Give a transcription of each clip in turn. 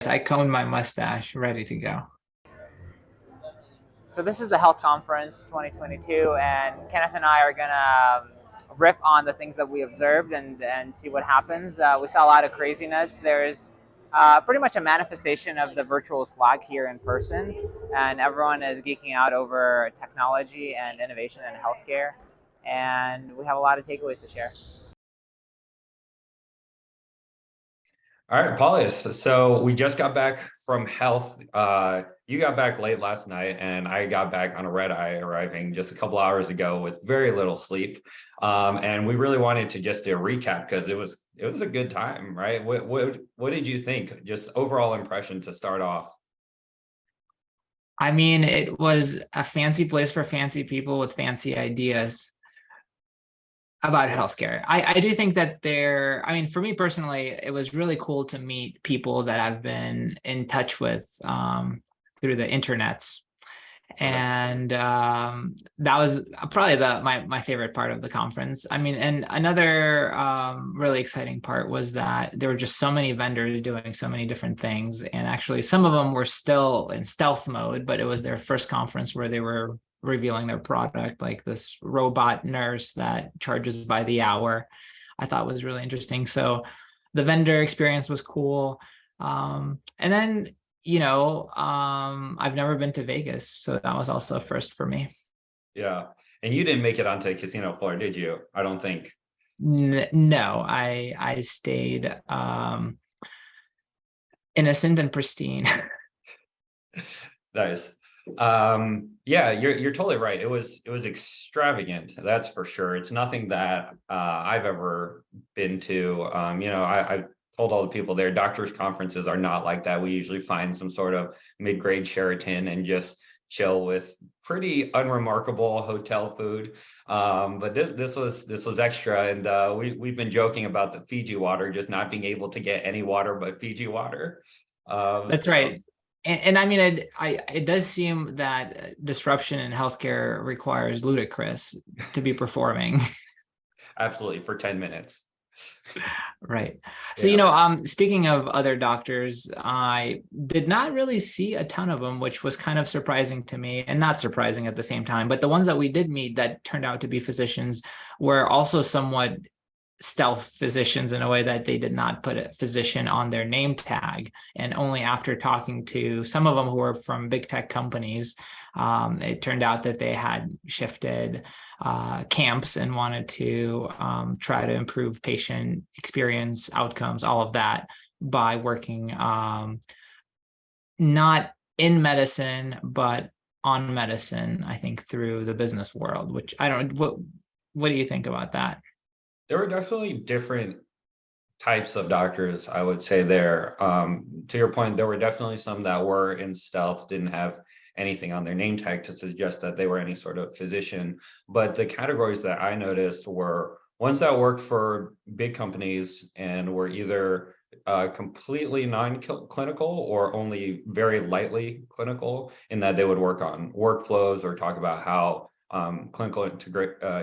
I combed my mustache, ready to go. So this is the Health Conference 2022, and Kenneth and I are gonna riff on the things that we observed and see what happens. We saw a lot of craziness. There's pretty much a manifestation of the virtual slog here in person, and everyone is geeking out over technology and innovation in healthcare, and we have a lot of takeaways to share. All right, Paulius. So we just got back from health. You got back late last night, and I got back on a red eye, arriving just a couple hours ago with very little sleep. And we really wanted to just do a recap because it was a good time, right? What did you think? Just overall impression to start off. I mean, it was a fancy place for fancy people with fancy ideas about healthcare. I do think that for me personally, it was really cool to meet people that I've been in touch with through the internets. And that was probably my favorite part of the conference. I mean, and another really exciting part was that there were just so many vendors doing so many different things. And actually, some of them were still in stealth mode, but it was their first conference where they were revealing their product, like this robot nurse that charges by the hour. I thought was really interesting. So the vendor experience was cool. And then, I've never been to Vegas, so that was also a first for me. Yeah. And you didn't make it onto casino floor, did you? I don't think. No, I stayed innocent and pristine. Nice. Yeah, you're totally right. It was extravagant, that's for sure. It's nothing that I've ever been to. I told all the people there, doctors' conferences are not like that. We usually find some sort of mid-grade Sheraton and just chill with pretty unremarkable hotel food. But this was extra, and we've been joking about the Fiji water just not being able to get any water but Fiji water. That's right. And I mean, it does seem that disruption in healthcare requires ludicrous to be performing. Absolutely, for 10 minutes. Right. So, speaking of other doctors, I did not really see a ton of them, which was kind of surprising to me and not surprising at the same time. But the ones that we did meet that turned out to be physicians were also somewhat stealth physicians in a way that they did not put a physician on their name tag. And only after talking to some of them who were from big tech companies, it turned out that they had shifted camps and wanted to try to improve patient experience, outcomes, all of that by working not in medicine, but on medicine, I think, through the business world, which I don't know. What do you think about that? There were definitely different types of doctors, I would say there. To your point, there were definitely some that were in stealth, didn't have anything on their name tag to suggest that they were any sort of physician. But the categories that I noticed were ones that worked for big companies and were either completely non-clinical or only very lightly clinical, in that they would work on workflows or talk about how clinical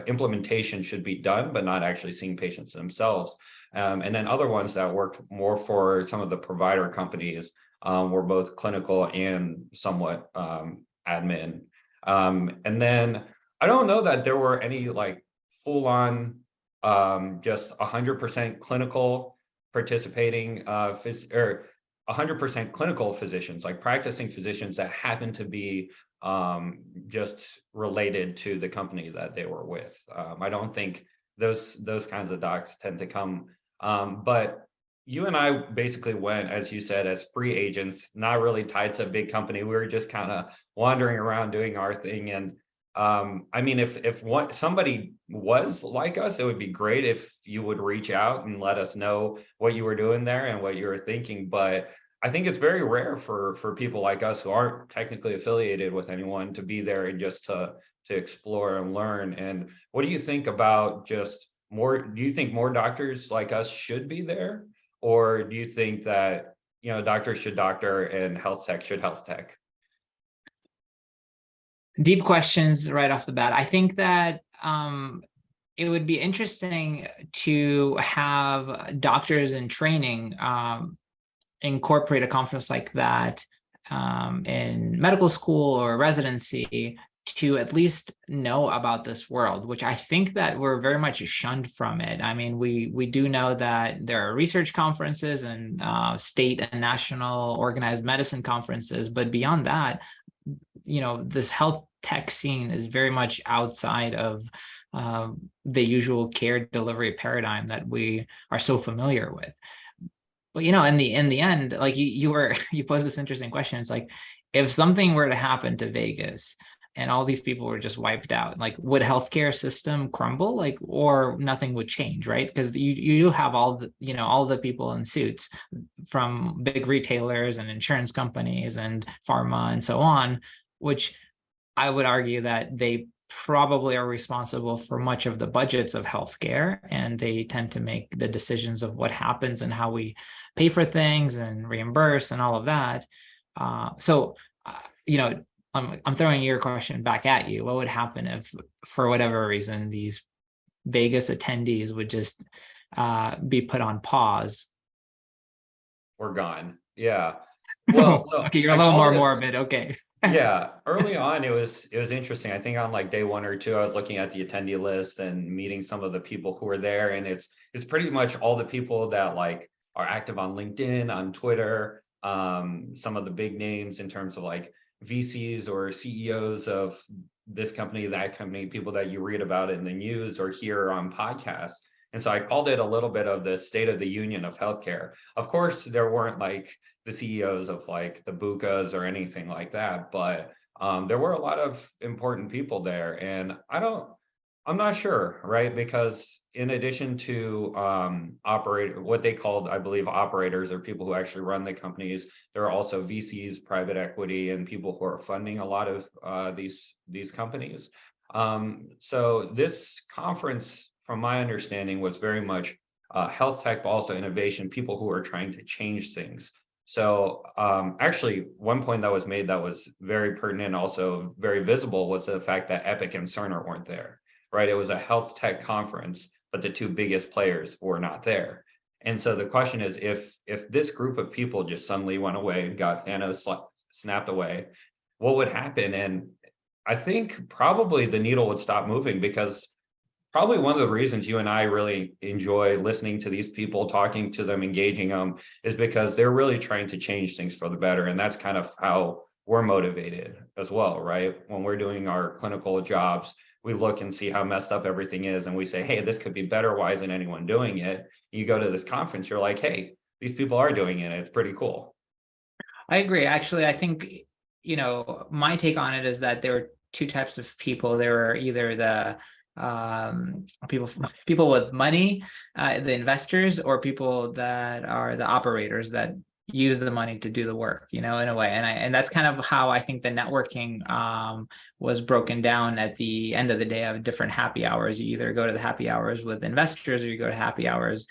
implementation should be done, but not actually seeing patients themselves. And then other ones that worked more for some of the provider companies were both clinical and somewhat admin. And then I don't know that there were any like full-on just 100% clinical participating or 100% clinical physicians, like practicing physicians that happen to be just related to the company that they were with. I don't think those kinds of docs tend to come. But you and I basically went, as you said, as free agents, not really tied to a big company. We were just kind of wandering around doing our thing. And I mean, if somebody was like us, it would be great if you would reach out and let us know what you were doing there and what you were thinking. But I think it's very rare for people like us who aren't technically affiliated with anyone to be there and just to explore and learn. And what do you think about just more? Do you think more doctors like us should be there, or do you think that doctors should doctor and health tech should health tech? Deep questions right off the bat. I think that it would be interesting to have doctors in training incorporate a conference like that in medical school or residency to at least know about this world, which I think that we're very much shunned from it. I mean, we do know that there are research conferences and state and national organized medicine conferences, but beyond that, this health tech scene is very much outside of the usual care delivery paradigm that we are so familiar with. But in the end, like you posed this interesting question. It's like, if something were to happen to Vegas and all these people were just wiped out, like, would healthcare system crumble, like, or nothing would change, right? Because you do have all the people in suits from big retailers and insurance companies and pharma and so on, which I would argue that they probably are responsible for much of the budgets of healthcare, and they tend to make the decisions of what happens and how we pay for things and reimburse and all of that. I'm throwing your question back at you. What would happen if, for whatever reason, these Vegas attendees would just be put on pause? We're gone. Yeah. Well, so okay, you're a little more morbid. Okay. Yeah, early on it was interesting. I think on like day 1 or 2, I was looking at the attendee list and meeting some of the people who were there, and it's pretty much all the people that like are active on LinkedIn, on Twitter, some of the big names in terms of like VCs or CEOs of this company, that company, people that you read about in the news or hear on podcasts. And so I called it a little bit of the state of the union of healthcare. Of course, there weren't like the CEOs of like the Bucas or anything like that, but there were a lot of important people there. And I'm not sure, right? Because in addition to what they called, I believe, operators, or people who actually run the companies, there are also VCs, private equity, and people who are funding a lot of these companies. So this conference, from my understanding, was very much health tech, but also innovation, people who are trying to change things. So actually, one point that was made that was very pertinent, also very visible, was the fact that Epic and Cerner weren't there, right? It was a health tech conference, but the 2 biggest players were not there. And so the question is, if this group of people just suddenly went away, got Thanos snapped away, what would happen? And I think probably the needle would stop moving, because probably one of the reasons you and I really enjoy listening to these people, talking to them, engaging them, is because they're really trying to change things for the better. And that's kind of how we're motivated as well, right? When we're doing our clinical jobs, we look and see how messed up everything is, and we say, hey, this could be better. Why isn't anyone doing it? You go to this conference, you're like, hey, these people are doing it. It's pretty cool. I agree. Actually, I think, my take on it is that there were 2 types of people. There were either the people with money, the investors, or people that are the operators that use the money to do the work, in a way. And that's kind of how I think the networking was broken down at the end of the day of different happy hours. You either go to the happy hours with investors, or you go to happy hours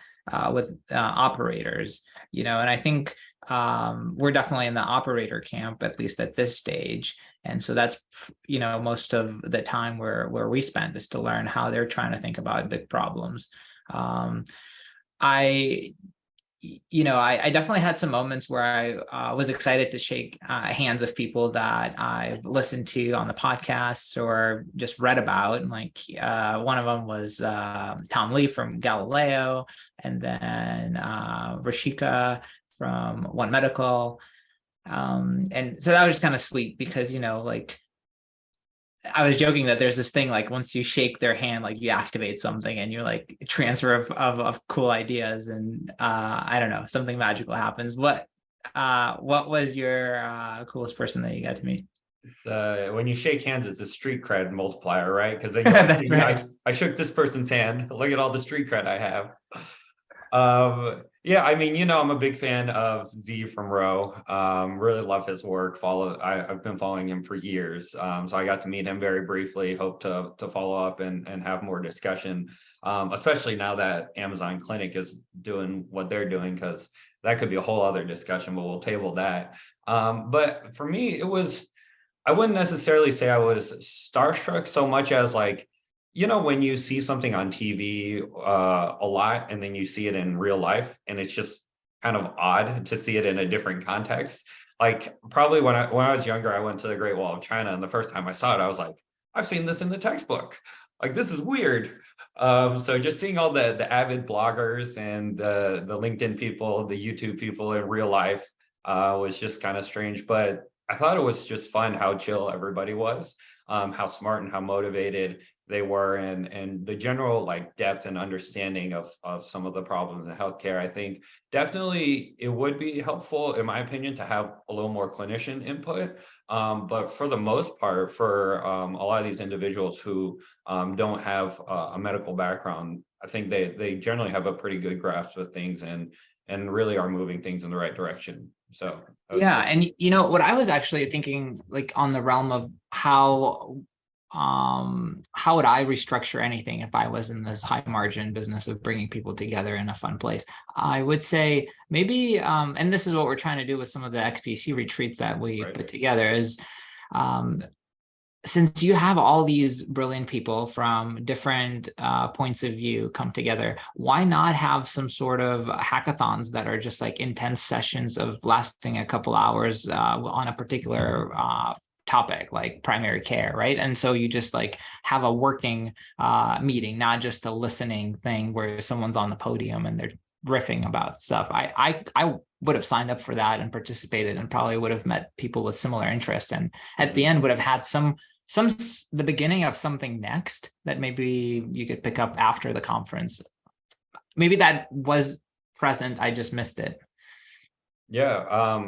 with operators, and I think we're definitely in the operator camp, at least at this stage. And so that's, most of the time where we spend is to learn how they're trying to think about big problems. I definitely had some moments where I was excited to shake hands of people that I've listened to on the podcasts or just read about. And like one of them was Tom Lee from Galileo, and then Rashika from One Medical. And so that was just kind of sweet because, like, I was joking that there's this thing, like, once you shake their hand, like, you activate something and you're like transfer of cool ideas, and I don't know, something magical happens. What was your coolest person that you got to meet? When you shake hands, it's a street cred multiplier, right? Because they go, That's right. I shook this person's hand. Look at all the street cred I have. Yeah, I mean, I'm a big fan of Z from Row. Really love his work. I've been following him for years. So I got to meet him very briefly. Hope to follow up and have more discussion, especially now that Amazon Clinic is doing what they're doing, because that could be a whole other discussion, but we'll table that. But for me, I wouldn't necessarily say I was starstruck so much as, like, when you see something on TV a lot and then you see it in real life, and it's just kind of odd to see it in a different context. Like probably when I was younger, I went to the Great Wall of China, and the first time I saw it, I was like, I've seen this in the textbook. Like, this is weird. So just seeing all the avid bloggers and the LinkedIn people, the YouTube people in real life was just kind of strange. But I thought it was just fun how chill everybody was, how smart and how motivated they were, and the general like depth and understanding of some of the problems in healthcare. I think definitely it would be helpful, in my opinion, to have a little more clinician input. But for the most part, for a lot of these individuals who don't have a medical background, I think they generally have a pretty good grasp of things and really are moving things in the right direction. So Yeah, and you know what I was actually thinking, like on the realm of how would I restructure anything if I was in this high margin business of bringing people together in a fun place? I would say maybe, and this is what we're trying to do with some of the XPC retreats that we put together, is since you have all these brilliant people from different points of view come together, why not have some sort of hackathons that are just like intense sessions of lasting a couple hours on a particular topic, like primary care, right? And so you just like have a working meeting, not just a listening thing where someone's on the podium and they're riffing about stuff. I would have signed up for that and participated, and probably would have met people with similar interests, and at the end would have had the beginning of something next that maybe you could pick up after the conference. Maybe that was present, I just missed it. Yeah.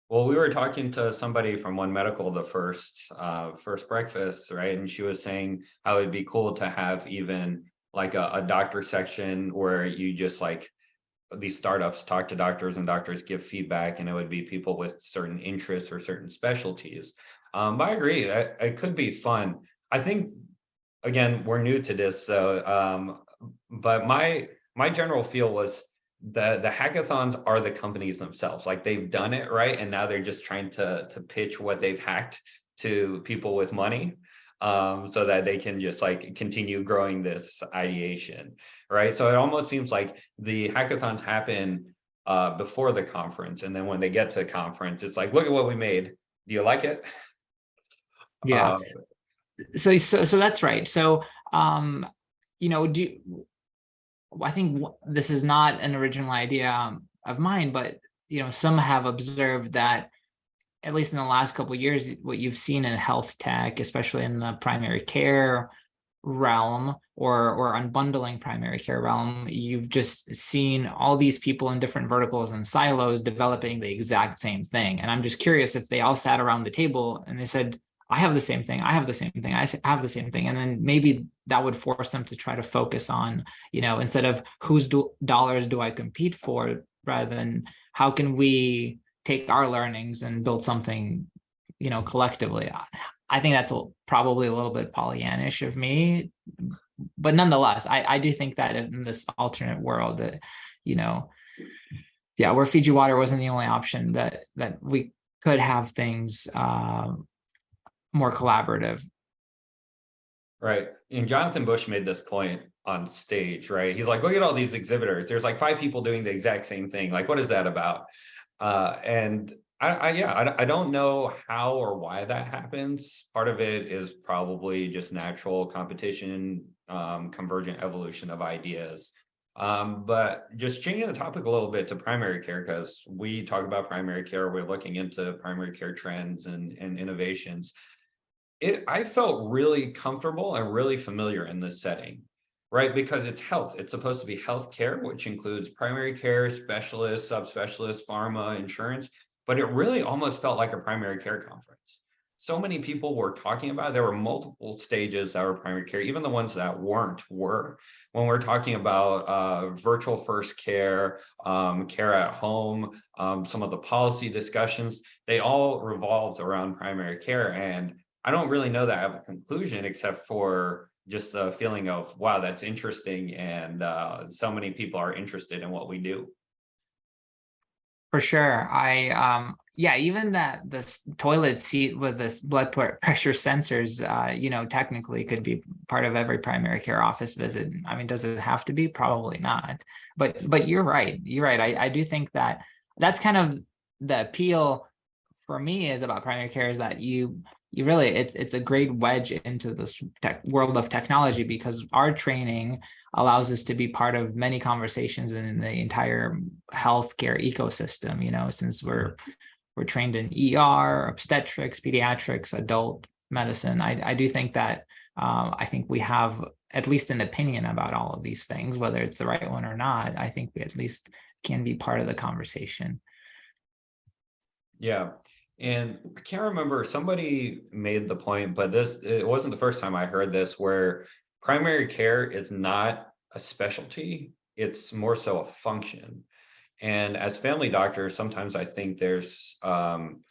Well, we were talking to somebody from One Medical the first breakfast, right? And she was saying how it'd be cool to have even like a doctor section where you just like these startups talk to doctors and doctors give feedback, and it would be people with certain interests or certain specialties. But I agree, it could be fun. I think, again, we're new to this, so but my general feel was the hackathons are the companies themselves. Like, they've done it right, and now they're just trying to pitch what they've hacked to people with money, so that they can just like continue growing this ideation, right? So it almost seems like the hackathons happen before the conference, and then when they get to the conference, it's like, look at what we made. Do you like it? Yeah. So that's right. So you know, I think this is not an original idea of mine, but you know, some have observed that at least in the last couple of years, what you've seen in health tech, especially in the primary care realm or unbundling primary care realm, you've just seen all these people in different verticals and silos developing the exact same thing. And I'm just curious if they all sat around the table and they said, I have the same thing, I have the same thing, I have the same thing. And then maybe that would force them to try to focus on, you know, instead of whose dollars do I compete for, rather than how can we take our learnings and build something, you know, collectively. I think that's probably a little bit Pollyannish of me, but nonetheless, I do think that in this alternate world that, you know, yeah, where Fiji water wasn't the only option, that we could have things more collaborative. Right. And Jonathan Bush made this point on stage, right? He's like, look at all these exhibitors. There's like 5 people doing the exact same thing. Like, what is that about? And I don't know how or why that happens. Part of it is probably just natural competition, convergent evolution of ideas. But just changing the topic a little bit to primary care, because we talk about primary care, we're looking into primary care trends and innovations. I felt really comfortable and really familiar in this setting, right? Because it's health. It's supposed to be healthcare, which includes primary care, specialists, subspecialists, pharma, insurance, but it really almost felt like a primary care conference. So many people were talking about it. There were multiple stages that were primary care, even the ones that weren't were. When we're talking about virtual first care, care at home, some of the policy discussions, they all revolved around primary care. And I don't really know that I have a conclusion, except for just the feeling of, wow, that's interesting. And so many people are interested in what we do. For sure. Yeah, even that this toilet seat with this blood pressure sensors, technically could be part of every primary care office visit. I mean, does it have to be? Probably not. But you're right. You're right. I do think that that's kind of the appeal for me is about primary care is that you really it's a great wedge into this world of technology because our training allows us to be part of many conversations in the entire healthcare ecosystem, since we're trained in ER, obstetrics, pediatrics, adult medicine. I do think that I think we have at least an opinion about all of these things, whether it's the right one or not. I think we at least can be part of the conversation. Yeah. And I can't remember, somebody made the point, but it wasn't the first time I heard this, where primary care is not a specialty, it's more so a function. And as family doctors, sometimes I think there's some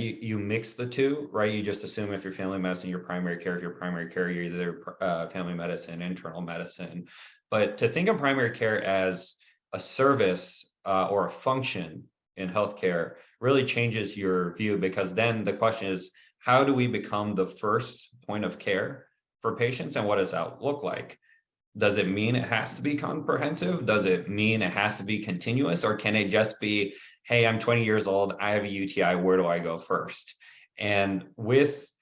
you mix the two, right? You just assume if you're family medicine, you're primary care. If you're primary care, you're either family medicine, internal medicine. But to think of primary care as a service or a function in healthcare really changes your view, because then the question is, how do we become the first point of care for patients, and what does that look like? Does it mean it has to be comprehensive? Does it mean it has to be continuous? Or can it just be, hey, I'm 20 years old, I have a UTI, where do I go first? And with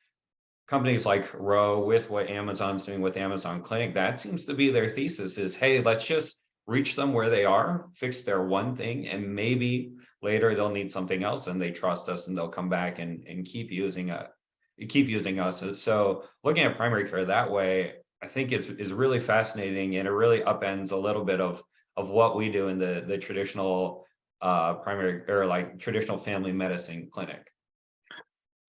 companies like Roe, with what Amazon's doing with Amazon Clinic, that seems to be their thesis is, hey, let's just reach them where they are, fix their one thing, and maybe later they'll need something else and they trust us and they'll come back and keep using us. So looking at primary care that way, I think is really fascinating, and it really upends a little bit of what we do in the traditional primary or like traditional family medicine clinic.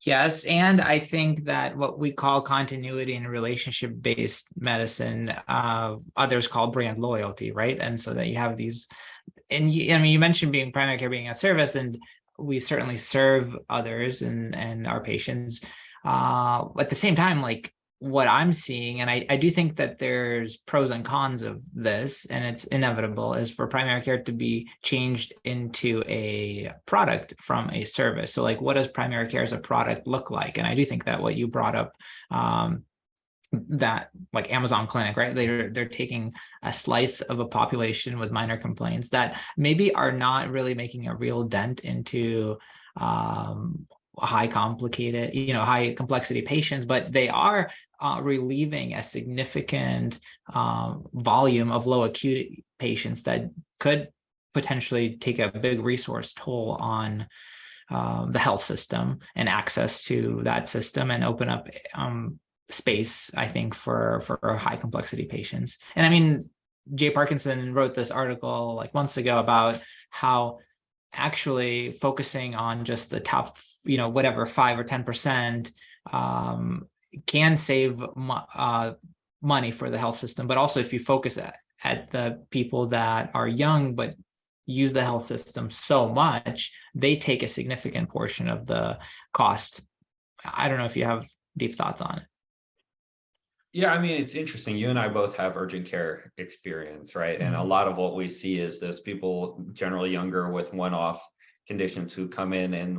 Yes, and I think that what we call continuity and relationship-based medicine, others call brand loyalty, right? And so that you have these, and you mentioned being primary care being a service, and we certainly serve others and our patients. At the same time, like what I'm seeing, and I do think that there's pros and cons of this, and it's inevitable, is for primary care to be changed into a product from a service. So like, what does primary care as a product look like? And I do think that what you brought up, that like Amazon Clinic, right? They're taking a slice of a population with minor complaints that maybe are not really making a real dent into high complexity patients, but they are relieving a significant volume of low acuity patients that could potentially take a big resource toll on the health system and access to that system, and open up space, I think, for high complexity patients. And I mean, Jay Parkinson wrote this article like months ago about how actually focusing on just the top, whatever 5 or 10% can save money for the health system. But also if you focus at the people that are young but use the health system so much, they take a significant portion of the cost. I don't know if you have deep thoughts on it. Yeah, I mean, it's interesting. You and I both have urgent care experience, right? And a lot of what we see is this people generally younger with one-off conditions who come in. And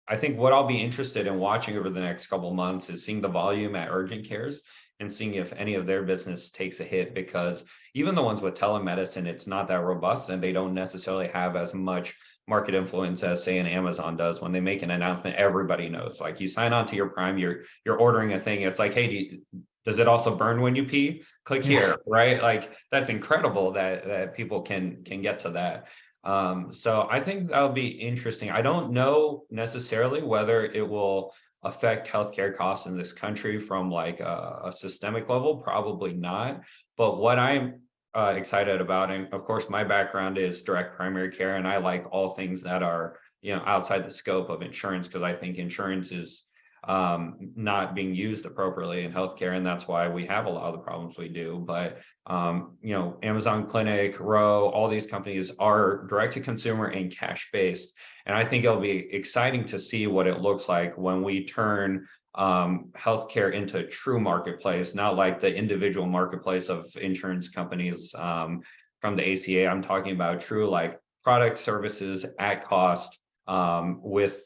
I think what I'll be interested in watching over the next couple of months is seeing the volume at urgent cares and seeing if any of their business takes a hit, because even the ones with telemedicine, it's not that robust and they don't necessarily have as much market influence as say an Amazon does. When they make an announcement, everybody knows. Like you sign on to your Prime, you're ordering a thing. It's like, hey, does it also burn when you pee? Click here, right? Like that's incredible that people can get to that. So I think that'll be interesting. I don't know necessarily whether it will affect healthcare costs in this country from like a systemic level, probably not. But what I'm excited about, and of course my background is direct primary care, and I like all things that are outside the scope of insurance, because I think insurance is not being used appropriately in healthcare, and that's why we have a lot of the problems we do. But Amazon Clinic, Roe, all these companies are direct to consumer and cash based, and I think it'll be exciting to see what it looks like when we turn healthcare into a true marketplace, not like the individual marketplace of insurance companies from the ACA. I'm talking about true like product services at cost, with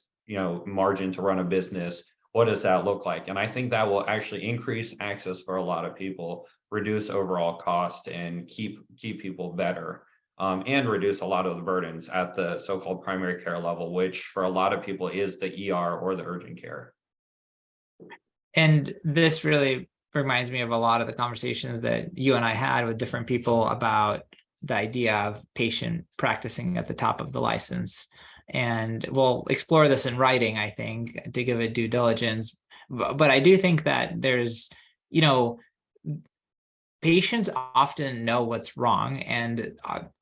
margin to run a business. What does that look like? And I think that will actually increase access for a lot of people, reduce overall cost, and keep people better, and reduce a lot of the burdens at the so-called primary care level, which for a lot of people is the ER or the urgent care. And this really reminds me of a lot of the conversations that you and I had with different people about the idea of patient practicing at the top of the license. And we'll explore this in writing, I think, to give it due diligence. But I do think that there's, patients often know what's wrong. And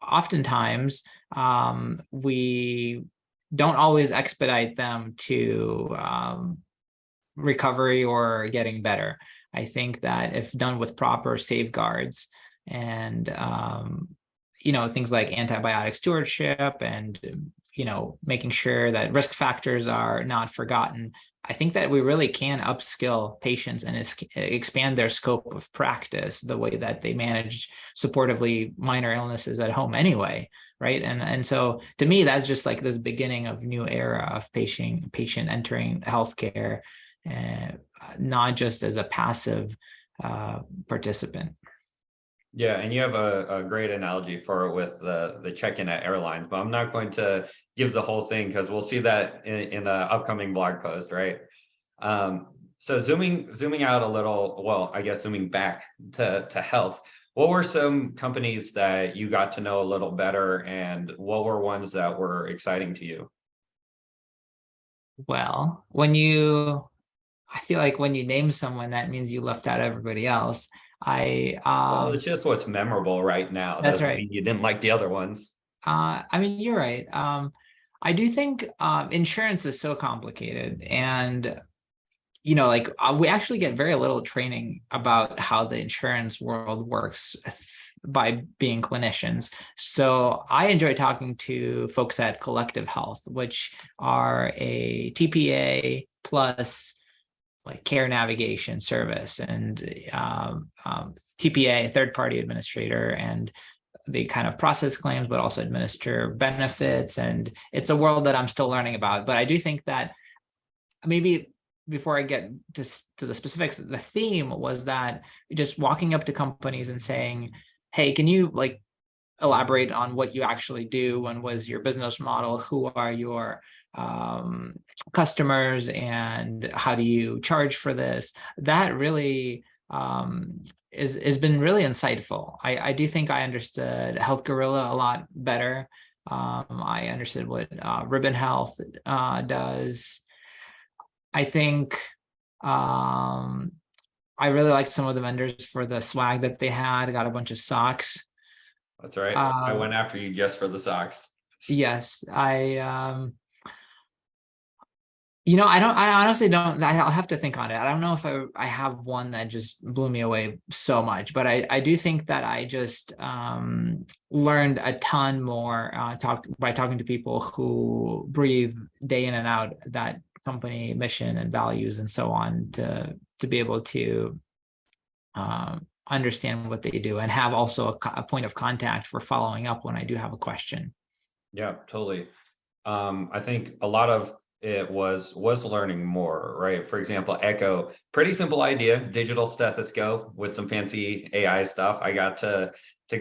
oftentimes we don't always expedite them to recovery or getting better. I think that if done with proper safeguards and, things like antibiotic stewardship and, making sure that risk factors are not forgotten, I think that we really can upskill patients and expand their scope of practice the way that they manage supportively minor illnesses at home anyway, right? And so to me, that's just like this beginning of new era of patient entering healthcare, not just as a passive participant. Yeah, and you have a great analogy for it with the check-in at airlines, but I'm not going to give the whole thing because we'll see that in an upcoming blog post, right? So zooming out a little, well, I guess zooming back to health, what were some companies that you got to know a little better, and what were ones that were exciting to you? Well, I feel like when you name someone, that means you left out everybody else. Well, it's just what's memorable right now. That's Doesn't right. mean you didn't like the other ones. You're right. I do think insurance is so complicated, and we actually get very little training about how the insurance world works by being clinicians. So I enjoy talking to folks at Collective Health, which are a TPA plus like care navigation service, and TPA, third-party administrator, and they kind of process claims, but also administer benefits. And it's a world that I'm still learning about. But I do think that maybe before I get to the specifics, the theme was that just walking up to companies and saying, hey, can you like elaborate on what you actually do and what is your business model? Who are your customers and how do you charge for this? That really has been really insightful. I do think I understood Health Gorilla a lot better. I understood what Ribbon Health does. I think I really liked some of the vendors for the swag that they had. I got a bunch of socks. That's right. I went after you just for the socks. Yes, I honestly don't, I'll have to think on it. I don't know if I have one that just blew me away so much, but I do think that I just learned a ton more by talking to people who breathe day in and out that company mission and values and so on, to be able to understand what they do and have also a point of contact for following up when I do have a question. Yeah, totally. I think a lot of it was learning more, right? For example, Echo, pretty simple idea, digital stethoscope with some fancy AI stuff. I got to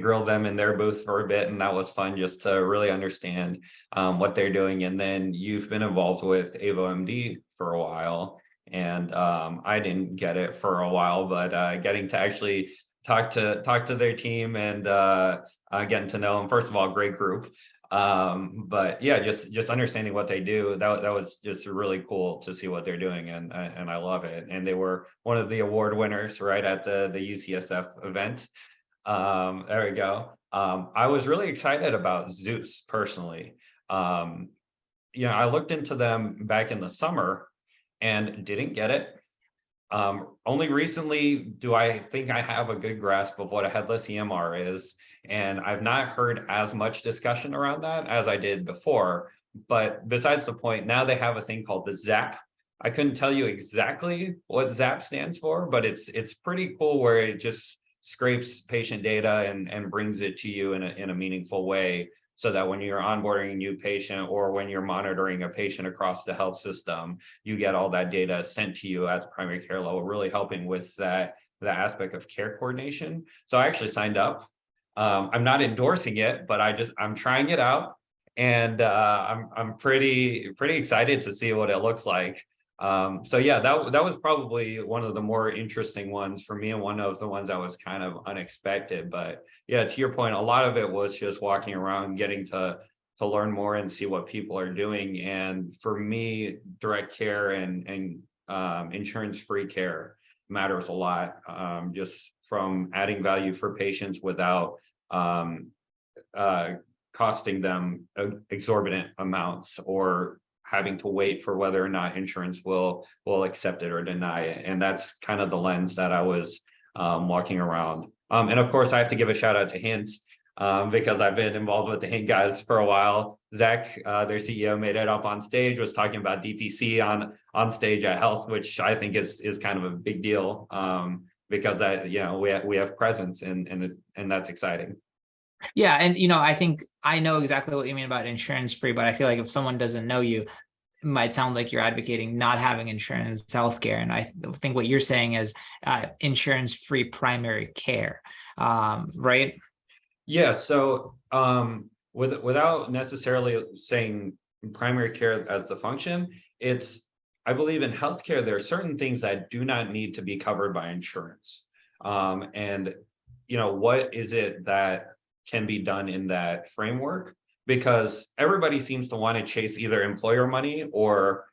grill them in their booth for a bit, and that was fun just to really understand what they're doing. And then you've been involved with AvoMD for a while, and I didn't get it for a while, but getting to actually talk to their team and getting to know them. First of all, great group. But yeah, just understanding what they do, that was just really cool to see what they're doing, and I love it. And they were one of the award winners right at the UCSF event. There we go. I was really excited about Zeus personally. I looked into them back in the summer and didn't get it. Only recently do I think I have a good grasp of what a headless EMR is, and I've not heard as much discussion around that as I did before. But besides the point, now they have a thing called the ZAP. I couldn't tell you exactly what ZAP stands for, but it's pretty cool, where it just scrapes patient data and brings it to you in a meaningful way, so that when you're onboarding a new patient or when you're monitoring a patient across the health system, you get all that data sent to you at the primary care level, really helping with that aspect of care coordination. So I actually signed up. I'm not endorsing it, but I'm trying it out, and I'm pretty excited to see what it looks like. So yeah, that was probably one of the more interesting ones for me, and one of the ones that was kind of unexpected. But yeah, to your point, a lot of it was just walking around, getting to learn more and see what people are doing. And for me, direct care and insurance-free care matters a lot, just from adding value for patients without costing them exorbitant amounts, or having to wait for whether or not insurance will accept it or deny it. And that's kind of the lens that I was walking around. And of course, I have to give a shout out to Hint, because I've been involved with the Hint guys for a while. Zach, their CEO, made it up on stage, was talking about DPC on stage at Health, which I think is kind of a big deal, because we have presence, and that's exciting. Yeah, and I think I know exactly what you mean about insurance free, but I feel like if someone doesn't know you, it might sound like you're advocating not having insurance healthcare. And I think what you're saying is insurance free primary care, right? Yeah. So without necessarily saying primary care as the function, I believe in healthcare, there are certain things that do not need to be covered by insurance. And what is it that can be done in that framework? Because everybody seems to want to chase either employer money or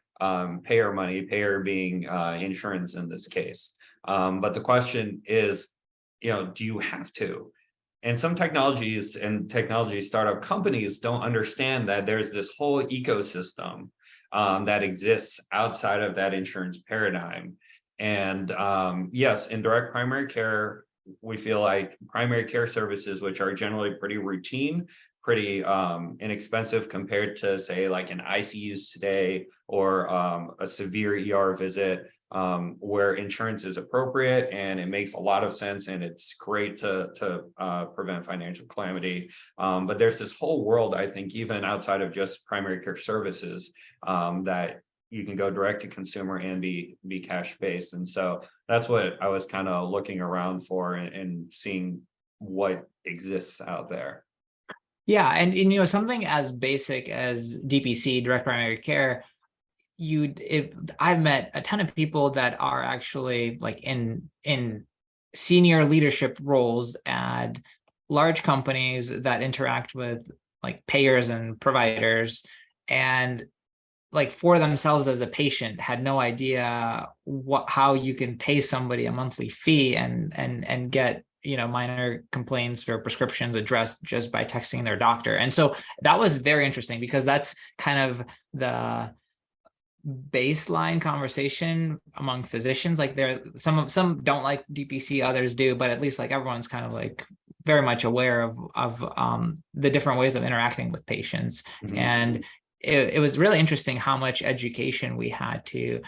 payer money, payer being insurance in this case. But the question is, do you have to? And some technologies and technology startup companies don't understand that there's this whole ecosystem that exists outside of that insurance paradigm. And yes, in direct primary care, we feel like primary care services, which are generally pretty routine, pretty inexpensive compared to, say, like an ICU stay or a severe ER visit, where insurance is appropriate and it makes a lot of sense, and it's great to prevent financial calamity. But there's this whole world, I think, even outside of just primary care services, that you can go direct to consumer and be cash based. And so that's what I was kind of looking around for and seeing what exists out there. Yeah, and something as basic as DPC, direct primary care, I've met a ton of people that are actually like in senior leadership roles at large companies that interact with like payers and providers, and like for themselves as a patient had no idea how you can pay somebody a monthly fee and get minor complaints for prescriptions addressed just by texting their doctor. And so that was very interesting, because that's kind of the baseline conversation among physicians. Like some don't like DPC, others do, but at least like everyone's kind of like very much aware of the different ways of interacting with patients. Mm-hmm. And it was really interesting how much education we had to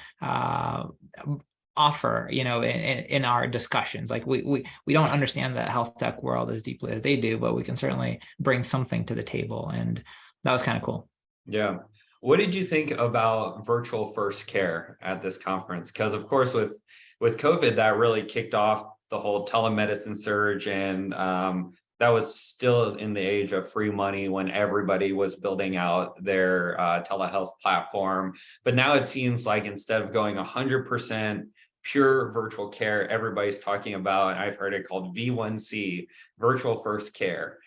offer, in our discussions. Like we don't understand the health tech world as deeply as they do, but we can certainly bring something to the table. And that was kind of cool. Yeah. What did you think about virtual first care at this conference? Because of course, with COVID, that really kicked off the whole telemedicine surge, and that was still in the age of free money when everybody was building out their telehealth platform. But now it seems like instead of going 100% pure virtual care, everybody's talking about, and I've heard it called V1C, virtual first care.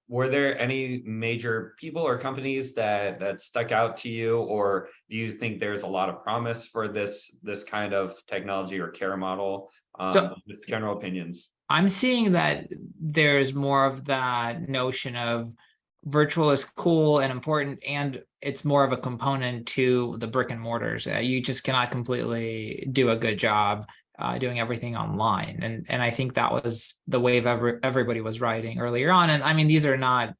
Were there any major people or companies that stuck out to you, or do you think there's a lot of promise for this kind of technology or care model? Just general opinions. I'm seeing that there's more of that notion of virtual is cool and important, and it's more of a component to the brick and mortars. You just cannot completely do a good job doing everything online. And I think that was the wave everybody was riding earlier on. And I mean, these are not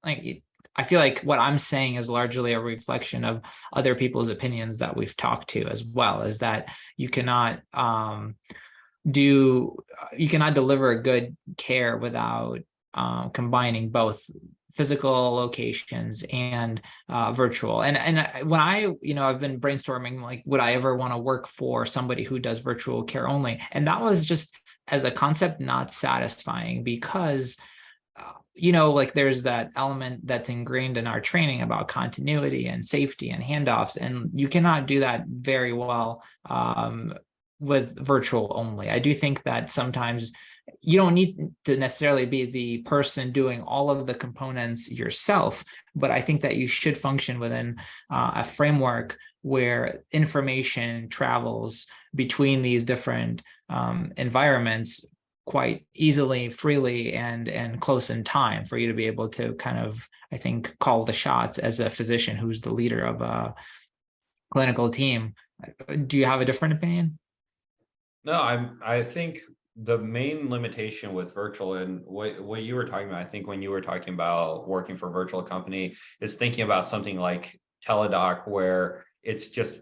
like, I feel like what I'm saying is largely a reflection of other people's opinions that we've talked to as well, is that you cannot you cannot deliver good care without combining both physical locations and virtual. When I've been brainstorming, like, would I ever want to work for somebody who does virtual care only? And that was just, as a concept, not satisfying, because like, there's that element that's ingrained in our training about continuity and safety and handoffs, and you cannot do that very well with virtual only. I do think that sometimes you don't need to necessarily be the person doing all of the components yourself, but I think that you should function within a framework where information travels between these different environments quite easily, freely, and close in time, for you to be able to kind of, I think, call the shots as a physician who's the leader of a clinical team. Do you have a different opinion? No, I think the main limitation with virtual, and what you were talking about, I think when you were talking about working for a virtual company, is thinking about something like teledoc, where it's just,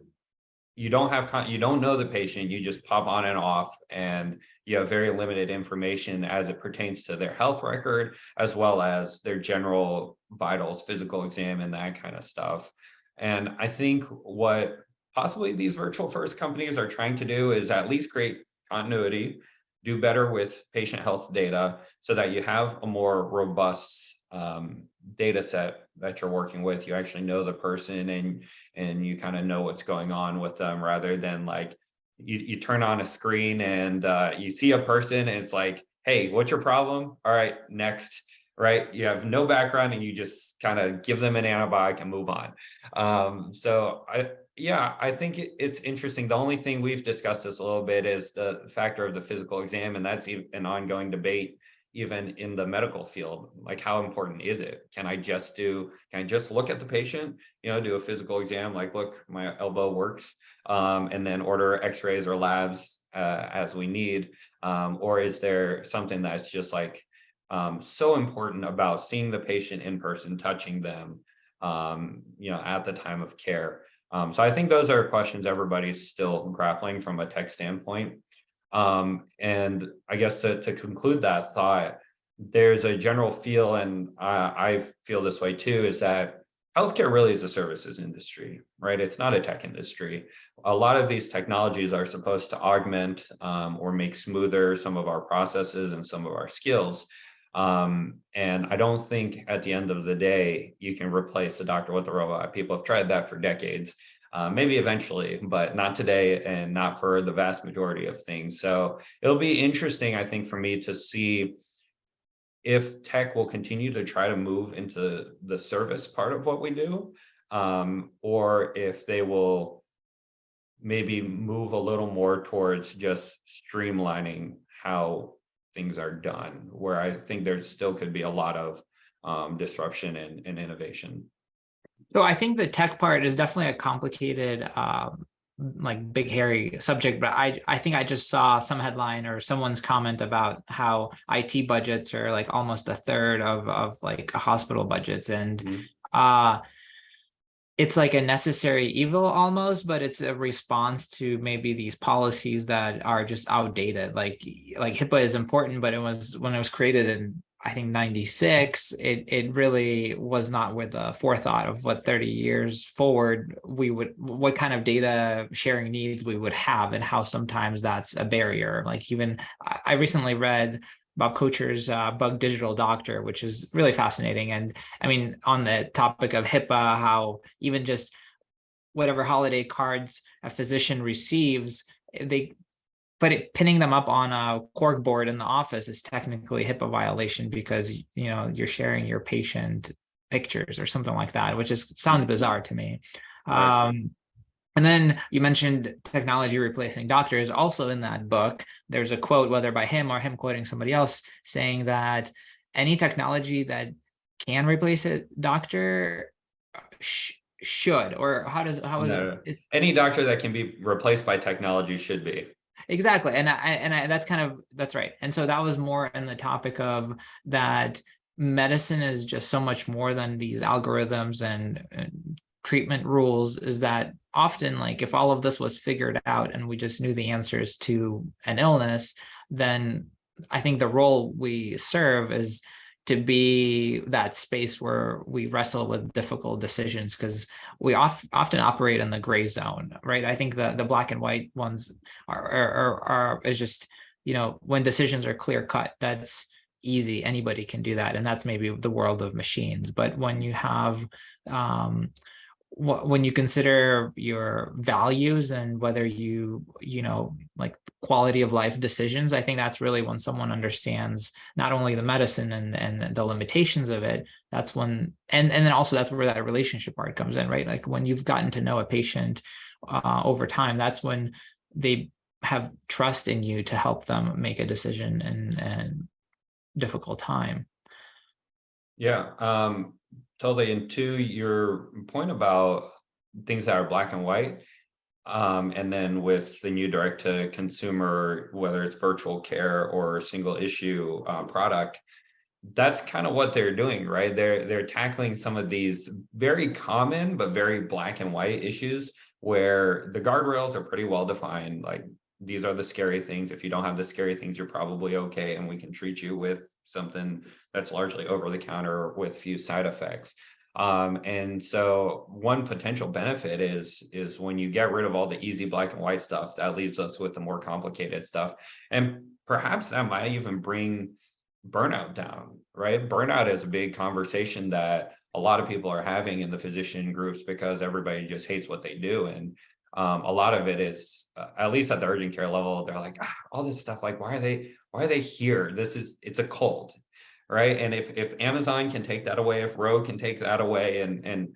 you don't know the patient, you just pop on and off, and you have very limited information as it pertains to their health record, as well as their general vitals, physical exam, and that kind of stuff. And I think what possibly these virtual first companies are trying to do is at least create continuity, do better with patient health data, so that you have a more robust data set that you're working with. You actually know the person, and you kind of know what's going on with them, rather than like you turn on a screen and you see a person and it's like, hey, what's your problem? All right, next. Right? You have no background and you just kind of give them an antibiotic and move on. So I think it's interesting. The only thing, we've discussed this a little bit, is the factor of the physical exam, and that's an ongoing debate even in the medical field. Like, how important is it? Can I just look at the patient, do a physical exam, like, look, my elbow works, and then order x-rays or labs as we need? Or is there something that's just like so important about seeing the patient in person, touching them, at the time of care? So I think those are questions everybody's still grappling from a tech standpoint. And I guess to conclude that thought, there's a general feel, and I feel this way too, is that healthcare really is a services industry, right? It's not a tech industry. A lot of these technologies are supposed to augment or make smoother some of our processes and some of our skills. And I don't think at the end of the day, you can replace a doctor with a robot. People have tried that for decades. Maybe eventually, but not today, and not for the vast majority of things. So it'll be interesting, I think, for me to see if tech will continue to try to move into the service part of what we do, or if they will maybe move a little more towards just streamlining how things are done, where I think there still could be a lot of disruption and innovation. So I think the tech part is definitely a complicated, like, big, hairy subject. But I think I just saw some headline or someone's comment about how IT budgets are like almost a third of like hospital budgets, and it's like a necessary evil almost, but it's a response to maybe these policies that are just outdated. Like HIPAA is important, but when it was created in, I think, 96, it really was not with the forethought of what 30 years forward what kind of data sharing needs we would have, and how sometimes that's a barrier. Like, even I recently read Bob Kocher's Bug Digital Doctor, which is really fascinating. And I mean, on the topic of HIPAA, how even just whatever holiday cards a physician receives, pinning them up on a cork board in the office is technically a HIPAA violation, because you're sharing your patient pictures or something like that, which sounds bizarre to me. Right. And then you mentioned technology replacing doctors. Also in that book, there's a quote, whether by him or him quoting somebody else, saying that any technology that can replace a doctor should, or how is it? Any doctor that can be replaced by technology should be. Exactly. And that's right. And so that was more in the topic of that medicine is just so much more than these algorithms and treatment rules is that often, like, if all of this was figured out and we just knew the answers to an illness, then I think the role we serve is to be that space where we wrestle with difficult decisions, because we often operate in the gray zone, right? I think the black and white ones are is just, when decisions are clear cut, that's easy. Anybody can do that. And that's maybe the world of machines. But when you have, when you consider your values and whether like quality of life decisions, I think that's really when someone understands not only the medicine and the limitations of it. That's when, and then also that's where that relationship part comes in, right? Like when you've gotten to know a patient over time, that's when they have trust in you to help them make a decision in difficult time. Yeah, totally. And to your point about things that are black and white, and then with the new direct to consumer, whether it's virtual care or single issue product, that's kind of what they're doing, right? They're tackling some of these very common but very black and white issues where the guardrails are pretty well defined. Like, these are the scary things. If you don't have the scary things, you're probably okay, and we can treat you with something that's largely over the counter with few side effects. And so one potential benefit is when you get rid of all the easy black and white stuff, that leaves us with the more complicated stuff. And perhaps that might even bring burnout down, right? Burnout is a big conversation that a lot of people are having in the physician groups because everybody just hates what they do. And a lot of it is, at least at the urgent care level, they're like, all this stuff, like, why are they here? It's a cold, right? And if Amazon can take that away, if Roe can take that away, and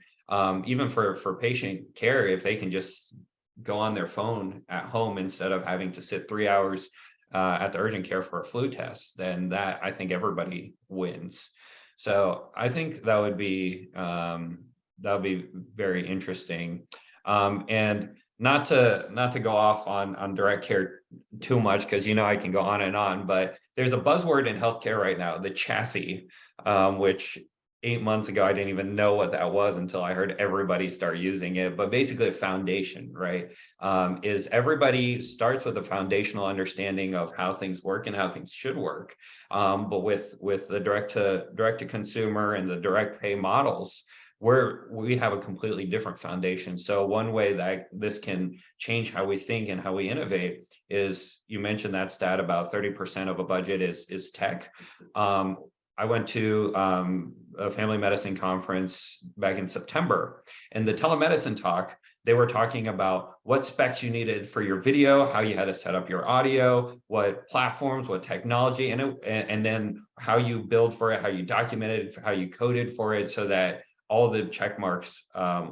even for patient care, if they can just go on their phone at home instead of having to sit 3 hours at the urgent care for a flu test, then that, I think everybody wins. So I think that would be very interesting. And not to go off on direct care too much, because I can go on and on, but there's a buzzword in healthcare right now, the chassis, which 8 months ago I didn't even know what that was until I heard everybody start using it. But basically a foundation, right? Is everybody starts with a foundational understanding of how things work and how things should work. But with the direct to consumer and the direct pay models, we have a completely different foundation. So one way that this can change how we think and how we innovate is, you mentioned that stat about 30% of a budget is tech. I went to a family medicine conference back in September, and the telemedicine talk, they were talking about what specs you needed for your video, how you had to set up your audio, what platforms, what technology, and then how you build for it, how you documented, how you coded for it, so that all the check marks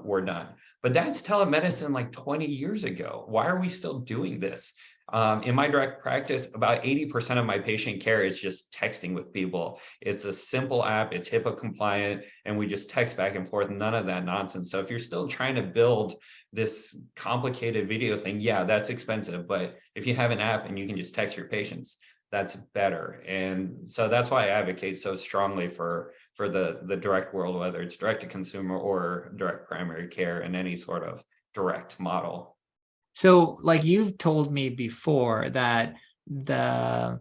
were done. But that's telemedicine like 20 years ago. Why are we still doing this? In my direct practice, about 80% of my patient care is just texting with people. It's a simple app, it's HIPAA compliant, and we just text back and forth, none of that nonsense. So if you're still trying to build this complicated video thing, yeah, that's expensive. But if you have an app and you can just text your patients, that's better. And so that's why I advocate so strongly for the direct world, whether it's direct to consumer or direct primary care in any sort of direct model. So, like, you've told me before that the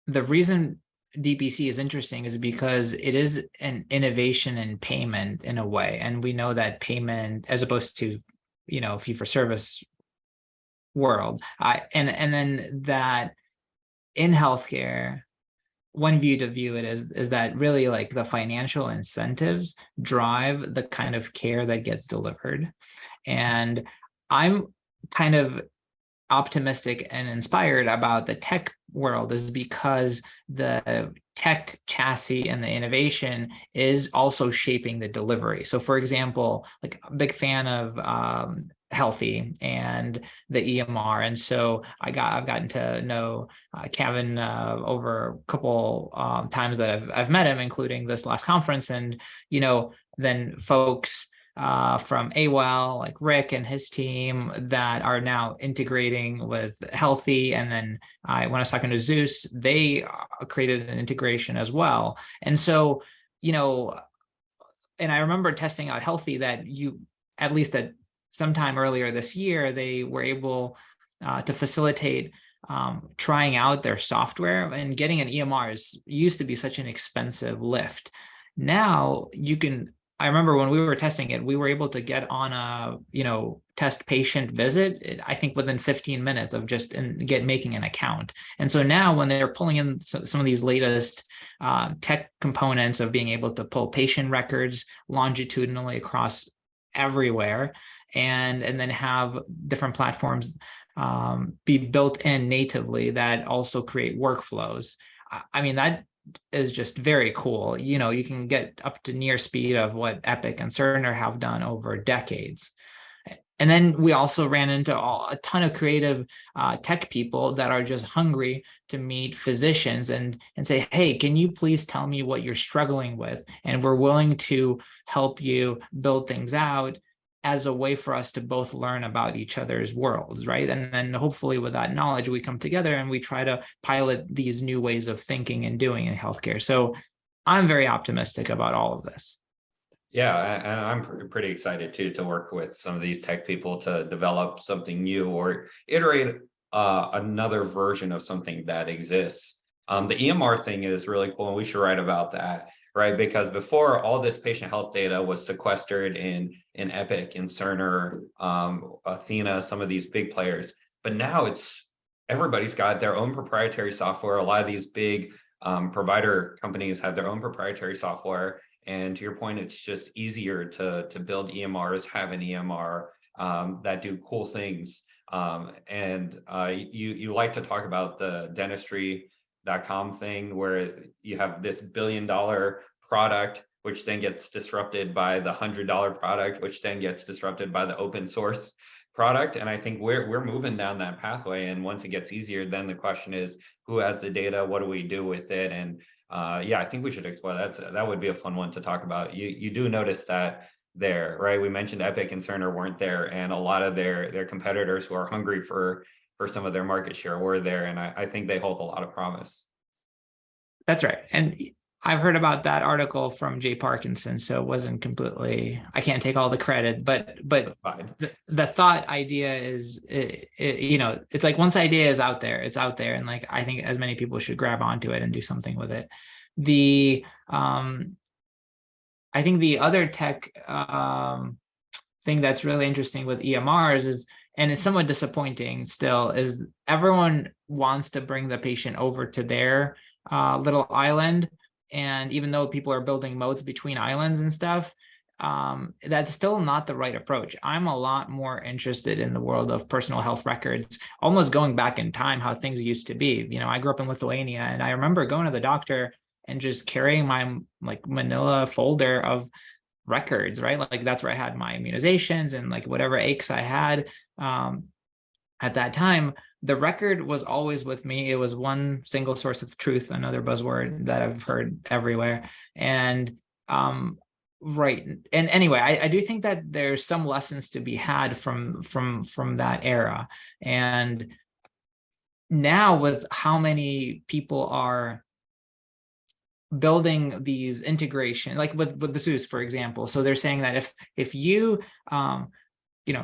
reason DPC is interesting is because it is an innovation in payment in a way. And we know that payment, as opposed to, fee for service world, and then that in healthcare, one view to view it is that really, like, the financial incentives drive the kind of care that gets delivered. And I'm kind of optimistic and inspired about the tech world is because the tech chassis and the innovation is also shaping the delivery. So, for example, like, a big fan of Healthy and the EMR, and so I've gotten to know Kevin over a couple times that I've met him, including this last conference, and then folks from AWell, like Rick and his team, that are now integrating with Healthy. And then when I was talking to Zeus, they created an integration as well. And so, and I remember testing out Healthy that at least at sometime earlier this year, they were able to facilitate trying out their software, and getting an EMR used to be such an expensive lift. Now you can, I remember when we were testing it, we were able to get on a, test patient visit, I think within 15 minutes of just making an account. And so now when they're pulling in some of these latest tech components of being able to pull patient records longitudinally across everywhere, and then have different platforms be built in natively that also create workflows. I mean, that is just very cool. You can get up to near speed of what Epic and Cerner have done over decades. And then we also ran into a ton of creative tech people that are just hungry to meet physicians and say, hey, can you please tell me what you're struggling with? And we're willing to help you build things out as a way for us to both learn about each other's worlds, right? And then hopefully with that knowledge, we come together and we try to pilot these new ways of thinking and doing in healthcare. So I'm very optimistic about all of this. Yeah, and I'm pretty excited too to work with some of these tech people to develop something new or iterate another version of something that exists. The EMR thing is really cool, and we should write about that, right? Because before, all this patient health data was sequestered in Epic, in Cerner, Athena, some of these big players. But now everybody's got their own proprietary software. A lot of these big provider companies have their own proprietary software. And to your point, it's just easier to build EMRs, have an EMR that do cool things. You like to talk about the dentistry.com thing, where you have this $1 billion product, which then gets disrupted by the $100 product, which then gets disrupted by the open source product. And I think we're moving down that pathway. And once it gets easier, then the question is, who has the data? What do we do with it? And I think we should explore that. That would be a fun one to talk about. You do notice that there, right? We mentioned Epic and Cerner weren't there, and a lot of their competitors who are hungry for some of their market share were there, and I think they hold a lot of promise. That's right. And I've heard about that article from Jay Parkinson, so it wasn't completely, I can't take all the credit, but the thought idea is, it's like once the idea is out there, it's out there. And like, I think as many people should grab onto it and do something with it. I think the other tech thing that's really interesting with EMRs is, and it's somewhat disappointing still, is everyone wants to bring the patient over to their little island. And even though people are building moats between islands and stuff, that's still not the right approach. I'm a lot more interested in the world of personal health records, almost going back in time, how things used to be. I grew up in Lithuania, and I remember going to the doctor and just carrying my manila folder of records, right? Like that's where I had my immunizations and like whatever aches I had at that time. The record was always with me. It was one single source of truth, another buzzword that I've heard everywhere. And right. And anyway, I do think that there's some lessons to be had from that era. And now with how many people are building these integration, like with the Zeus, for example. So they're saying that if you,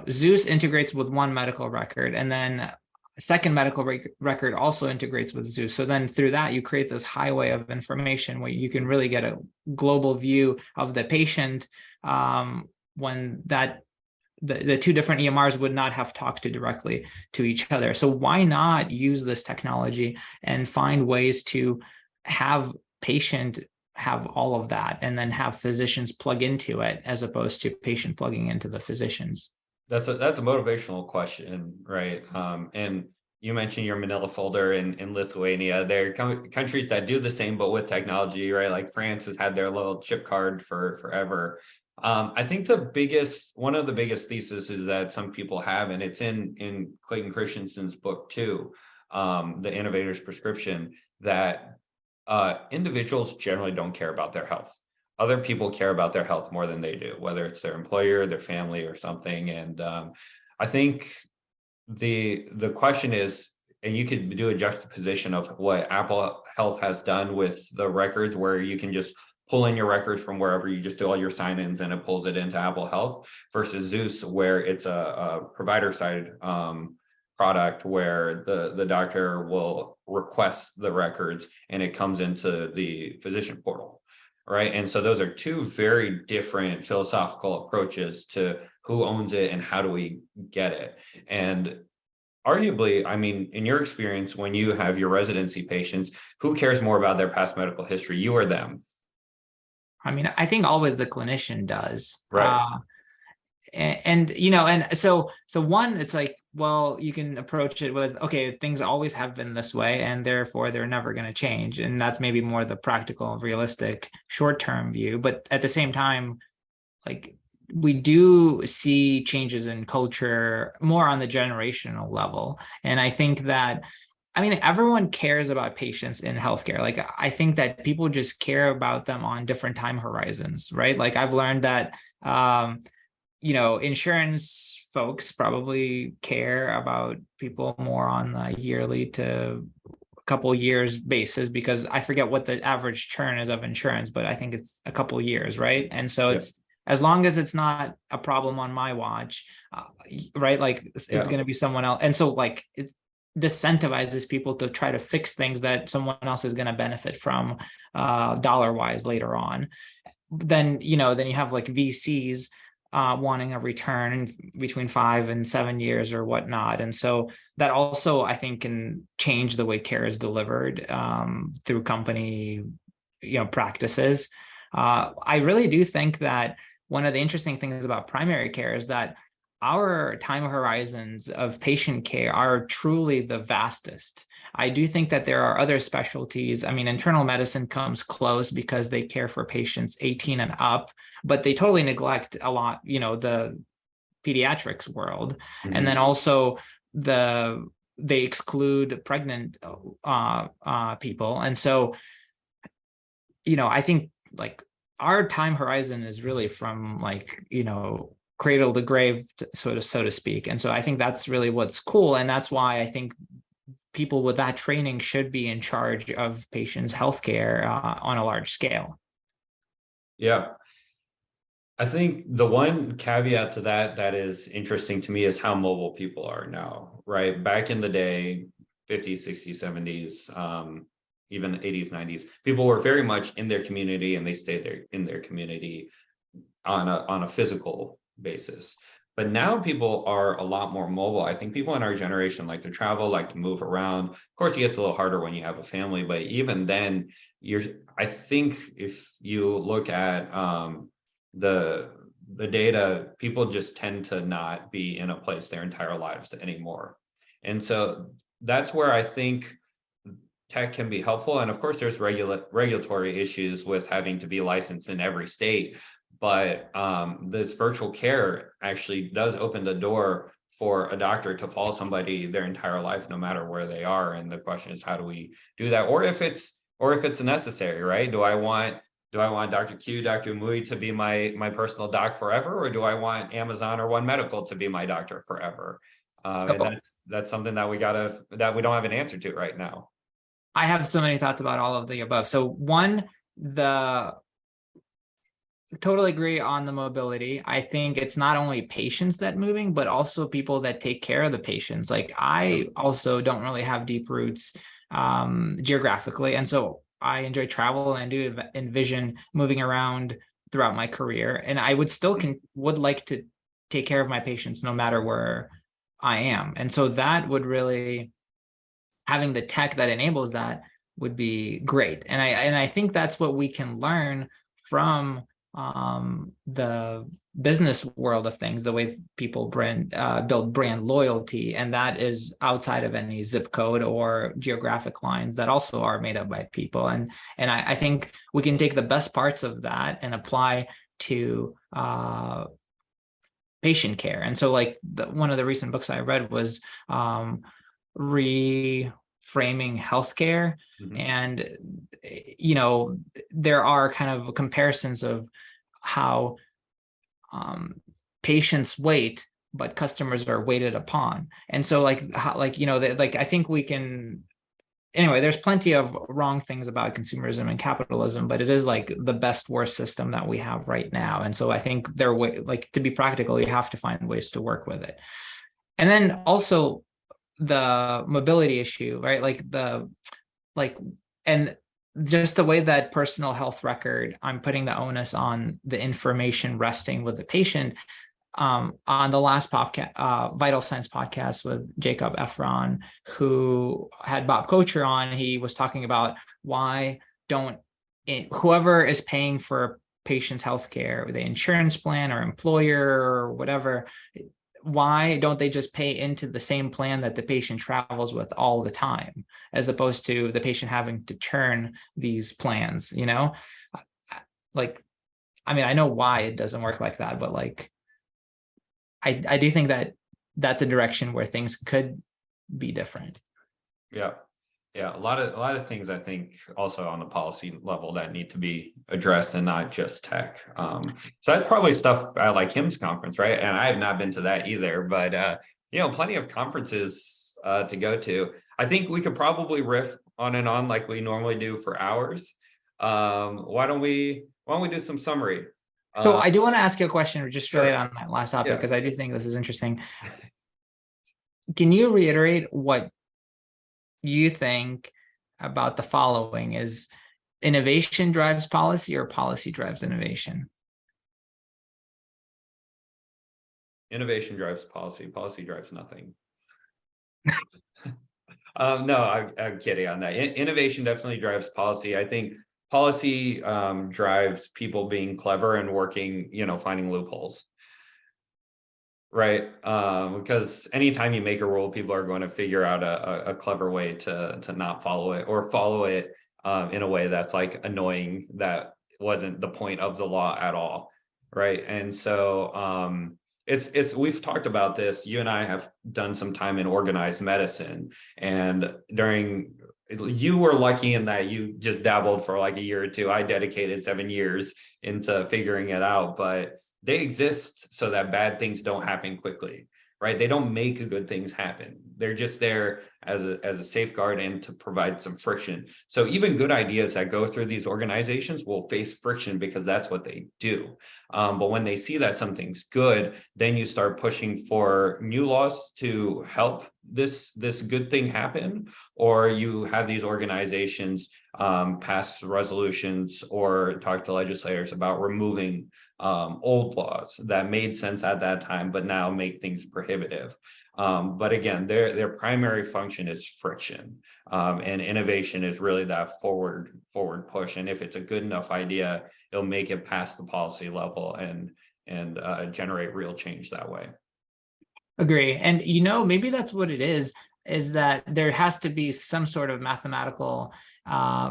Zeus integrates with one medical record, and then a second medical record also integrates with Zeus. So then through that, you create this highway of information where you can really get a global view of the patient when the two different EMRs would not have talked directly to each other. So why not use this technology and find ways to have patient have all of that, and then have physicians plug into it as opposed to patient plugging into the physicians? That's a motivational question, right? And you mentioned your manila folder in Lithuania. There are countries that do the same, but with technology, right? Like France has had their little chip card for forever. I think one of the biggest theses is that some people have, and it's in Clayton Christensen's book too, The Innovator's Prescription, that individuals generally don't care about their health. Other people care about their health more than they do, whether it's their employer, their family, or something. And I think the question is, and you could do a juxtaposition of what Apple Health has done with the records, where you can just pull in your records from wherever, you just do all your sign-ins and it pulls it into Apple Health, versus Zeus, where it's a provider side product where the doctor will request the records and it comes into the physician portal, right? And so those are two very different philosophical approaches to who owns it and how do we get it. And arguably, I mean, in your experience, when you have your residency patients, who cares more about their past medical history, you or them? I mean, I think always the clinician does. Right. And you know, and so one, it's like, well, you can approach it with, okay, things always have been this way and therefore they're never going to change, and that's maybe more the practical, realistic, short-term view. But at the same time, like, we do see changes in culture more on the generational level, and I think that, I mean, everyone cares about patients in healthcare. Like, I think that people just care about them on different time horizons, right? Like, I've learned that you know, insurance folks probably care about people more on a yearly to a couple years basis, because I forget what the average churn is of insurance, but I think it's a couple years, right? And so it's, as long as it's not a problem on my watch, right? Like, it's going to be someone else. And so, like, it disincentivizes people to try to fix things that someone else is going to benefit from dollar wise later on. Then, you know, then you have like VCs wanting a return between 5 and 7 years or whatnot. And so that also, I think, can change the way care is delivered through company, you know, practices. I really do think that one of the interesting things about primary care is that our time horizons of patient care are truly the vastest. I do think that there are other specialties. I mean, internal medicine comes close because they care for patients 18 and up, but they totally neglect a lot, you know, the pediatrics world. Mm-hmm. And then also they exclude pregnant people. And so, you know, I think like our time horizon is really from, like, you know, cradle to grave, so to speak. And so I think that's really what's cool. And that's why I think people with that training should be in charge of patients' healthcare on a large scale. Yeah. I think the one caveat to that is interesting to me is how mobile people are now, right? Back in the day, 50s, 60s, 70s, even 80s, 90s, people were very much in their community and they stayed there in their community on a physical basis. But now people are a lot more mobile. I think people in our generation like to travel, like to move around. Of course, it gets a little harder when you have a family, but even then, I think if you look at the data, people just tend to not be in a place their entire lives anymore. And so that's where I think tech can be helpful. And of course, there's regulatory issues with having to be licensed in every state. But this virtual care actually does open the door for a doctor to follow somebody their entire life, no matter where they are. And the question is, how do we do that? Or if it's necessary, right? Do I want Dr. Qiu, Dr. Mui to be my personal doc forever? Or do I want Amazon or One Medical to be my doctor forever? And that's something that we don't have an answer to right now. I have so many thoughts about all of the above. So one, totally agree on the mobility. I think it's not only patients that moving, but also people that take care of the patients. Like, I also don't really have deep roots geographically. And so I enjoy travel, and I do envision moving around throughout my career. And I would like to take care of my patients no matter where I am. And so that would really, having the tech that enables that would be great. And I think that's what we can learn from the business world of things, the way people build brand loyalty, and that is outside of any zip code or geographic lines that also are made up by people. And I think we can take the best parts of that and apply to patient care. And so, like, one of the recent books I read was reframing healthcare. Mm-hmm. And, you know, there are kind of comparisons of how patients wait, but customers are waited upon. And so, like, you know, I think we can anyway, there's plenty of wrong things about consumerism and capitalism, but it is like the best worst system that we have right now. And so I think like, to be practical, you have to find ways to work with it. And then also the mobility issue, right? And just the way that personal health record, I'm putting the onus on the information resting with the patient. On the last podcast, Vital Signs podcast with Jacob Efron, who had Bob Kocher on, he was talking about why whoever is paying for patient's healthcare, the insurance plan or employer or whatever, why don't they just pay into the same plan that the patient travels with all the time, as opposed to the patient having to churn these plans, Like, I mean, I know why it doesn't work like that, but like, I do think that that's a direction where things could be different. Yeah. A lot of things I think also on the policy level that need to be addressed, and not just tech. So that's probably stuff I like HIMSS conference, right? And I have not been to that either, but plenty of conferences to go to. I think we could probably riff on and on like we normally do for hours. Why don't we do some summary? So I do want to ask you a question just Sure. related on that last topic, because I do think this is interesting. Can you reiterate what you think about the following? Is innovation drives policy, or policy drives innovation? Innovation drives policy. Policy drives nothing. No, I'm kidding on that. Innovation definitely drives policy. I think policy drives people being clever and working, finding loopholes. Right. Because anytime you make a rule, people are going to figure out a clever way to not follow it, or follow it in a way that's like annoying, that wasn't the point of the law at all. Right. And so we've talked about this. You and I have done some time in organized medicine, and you were lucky in that you just dabbled for like a year or two. I dedicated 7 years into figuring it out, but they exist so that bad things don't happen quickly, right? They don't make good things happen. They're just there as a safeguard and to provide some friction. So even good ideas that go through these organizations will face friction, because that's what they do. But when they see that something's good, then you start pushing for new laws to help this good thing happen, or you have these organizations pass resolutions or talk to legislators about removing old laws that made sense at that time, but now make things prohibitive. But again, their primary function is friction, and innovation is really that forward push. And if it's a good enough idea, it'll make it past the policy level and generate real change that way. Agree. And maybe that's what it is that there has to be some sort of mathematical